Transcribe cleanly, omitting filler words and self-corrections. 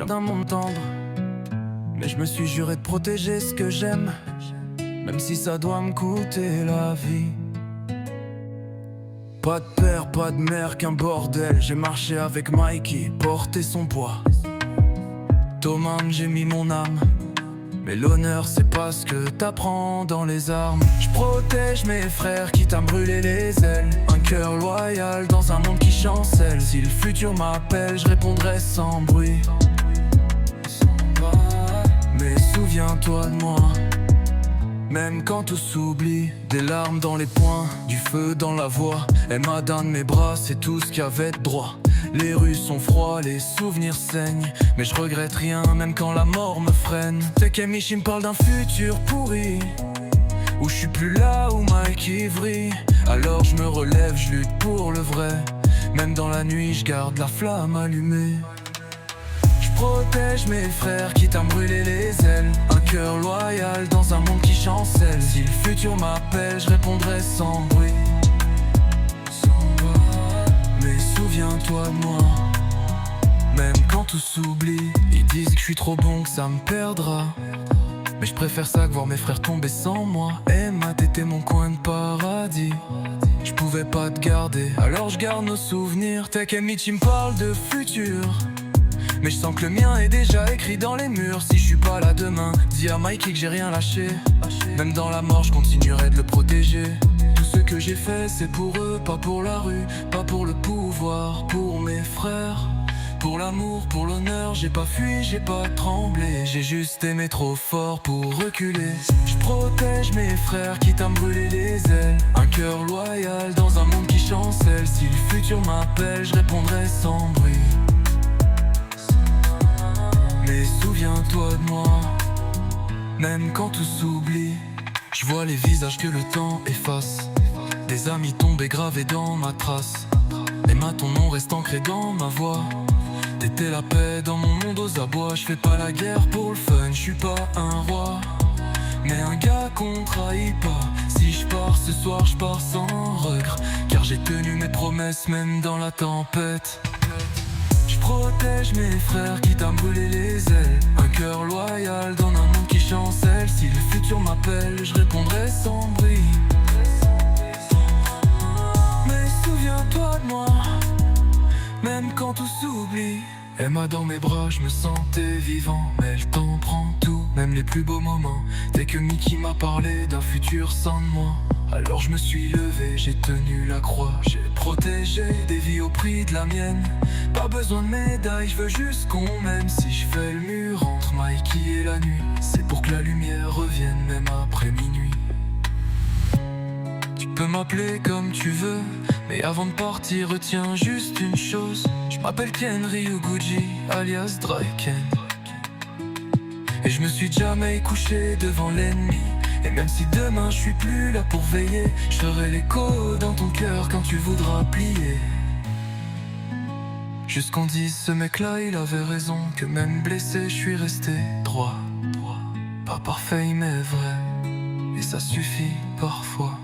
viens d'un monde tendre, mais je me suis juré de protéger ce que j'aime, même si ça doit me coûter la vie. Pas de père, pas de mère, qu'un bordel. J'ai marché avec Mikey, porté son poids. Thomas, j'ai mis mon âme, mais l'honneur c'est pas ce que t'apprends dans les armes. Je protège mes frères quitte à me brûler les ailes. Un cœur loyal dans un monde qui chancelle. Si le futur m'appelle, je répondrai sans bruit. Mais souviens-toi de moi, même quand tout s'oublie. Des larmes dans les poings, du feu dans la voix. Elle m'a d'un de mes bras, c'est tout ce qu'il y avait de droit. Les rues sont froides, les souvenirs saignent, mais je regrette rien, même quand la mort me freine. Takemichi me parle d'un futur pourri, où je suis plus là où Mikey vrille. Alors je me relève, je lutte pour le vrai. Même dans la nuit, je garde la flamme allumée. Je protège mes frères, quitte à me brûler les ailes. Un cœur loyal dans un monde qui chancelle. Si le futur m'appelle, je répondrai sans bruit. Mais souviens-toi de moi, même quand tout s'oublie. Ils disent que je suis trop bon, que ça me perdra, mais je préfère ça que voir mes frères tomber sans moi. Emma, t'étais mon coin de paradis. Je pouvais pas te garder, alors je garde nos souvenirs. Takemichi me parle de futur, mais je sens que le mien est déjà écrit dans les murs. Si je suis pas là demain, dis à Mikey que j'ai rien lâché. Même dans la mort, je continuerai de le protéger. Tout ce que j'ai fait, c'est pour eux, pas pour la rue, pas pour le pouvoir, pour mes frères. Pour l'amour, pour l'honneur, j'ai pas fui, j'ai pas tremblé. J'ai juste aimé trop fort pour reculer. Je protège mes frères, quitte à me brûler les ailes. Un cœur loyal dans un monde qui chancelle. Si le futur m'appelle, je répondrai sans bruit. Mais souviens-toi de moi, même quand tout s'oublie. Je vois les visages que le temps efface, des amis tombés gravés dans ma trace. Emma, ton nom reste ancré dans ma voix. T'étais la paix dans mon monde aux abois. Je fais pas la guerre pour le fun, je suis pas un roi, mais un gars qu'on trahit pas. Si je pars ce soir, je pars sans regret, car j'ai tenu mes promesses même dans la tempête. Je protège mes frères, quitte à me brûler les ailes. Un cœur loyal dans un monde qui chancelle. Si le futur m'appelle, je répondrai sans bruit. Mais souviens-toi de moi, même quand tout s'oublie. Emma dans mes bras, je me sentais vivant, mais le temps prend tout, même les plus beaux moments. Dès que Mickey m'a parlé d'un futur sans moi, alors je me suis levé, j'ai tenu la croix. J'ai protégé des vies au prix de la mienne. Pas besoin de médaille, je veux juste qu'on m'aime. Si je fais le mur entre Mikey et la nuit, c'est pour que la lumière revienne même après minuit. Tu peux m'appeler comme tu veux, mais avant de partir, retiens juste une chose. Je m'appelle Ken Ryuguchi, alias Dry-Ken. Et je me suis jamais couché devant l'ennemi. Et même si demain je suis plus là pour veiller, je ferai l'écho dans ton cœur quand tu voudras plier. Juste qu'on dise ce mec-là, il avait raison, que même blessé, je suis resté droit. Pas parfait, mais vrai, et ça suffit parfois.